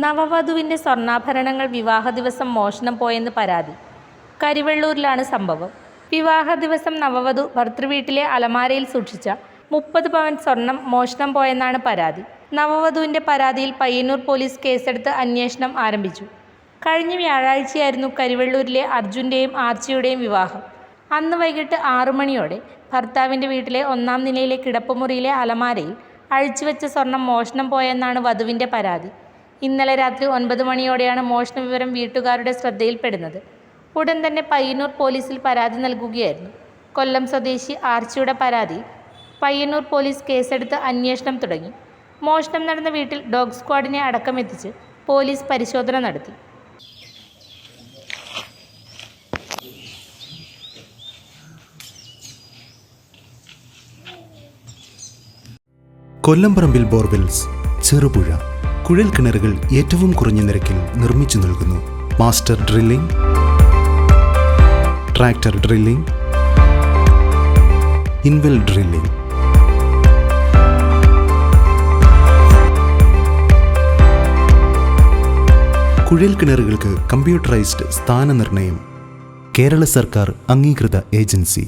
നവവധുവിൻ്റെ സ്വർണ്ണാഭരണങ്ങൾ വിവാഹ ദിവസം മോഷണം പോയെന്ന് പരാതി. കരിവെള്ളൂരിലാണ് സംഭവം. വിവാഹ ദിവസം നവവധു ഭർതൃവീട്ടിലെ അലമാരയിൽ സൂക്ഷിച്ച 30 പവൻ സ്വർണം മോഷണം പോയെന്നാണ് പരാതി. നവവധുവിൻ്റെ പരാതിയിൽ പയ്യന്നൂർ പോലീസ് കേസെടുത്ത് അന്വേഷണം ആരംഭിച്ചു. കഴിഞ്ഞ വ്യാഴാഴ്ചയായിരുന്നു കരിവെള്ളൂരിലെ അർജുൻ്റെയും ആർച്ചിയുടെയും വിവാഹം. അന്ന് വൈകിട്ട് 6 മണിയോടെ ഭർത്താവിൻ്റെ വീട്ടിലെ 1-ാം നിലയിലെ കിടപ്പുമുറിയിലെ അലമാരയിൽ അഴിച്ചുവെച്ച സ്വർണം മോഷണം പോയെന്നാണ് വധുവിൻ്റെ പരാതി. ഇന്നലെ രാത്രി 9 മണിയോടെയാണ് മോഷണ വിവരം വീട്ടുകാരുടെ ശ്രദ്ധയിൽപ്പെടുന്നത്. ഉടൻ തന്നെ പയ്യന്നൂർ പോലീസിൽ പരാതി നൽകുകയായിരുന്നു. കൊല്ലം സ്വദേശി ആർച്ചിയുടെ പരാതിയിൽ പയ്യന്നൂർ പോലീസ് കേസെടുത്ത് അന്വേഷണം തുടങ്ങി. മോഷണം നടന്ന വീട്ടിൽ ഡോഗ് സ്ക്വാഡിനെ അടക്കമെത്തിച്ച് പോലീസ് പരിശോധന നടത്തി. കൊല്ലംപറമ്പിൽ ബോർവെൽസ്, ചെറുപുഴ കുഴൽ കിണറുകൾ ഏറ്റവും കുറഞ്ഞ നിരക്കിൽ നിർമ്മിച്ചു നൽകുന്നു. Master drilling, tractor drilling, ഇൻവെൽ drilling. കുഴൽ കിണറുകൾക്ക് കമ്പ്യൂട്ടറൈസ്ഡ് സ്ഥാനനിർണ്ണയം. കേരള സർക്കാർ അംഗീകൃത ഏജൻസി.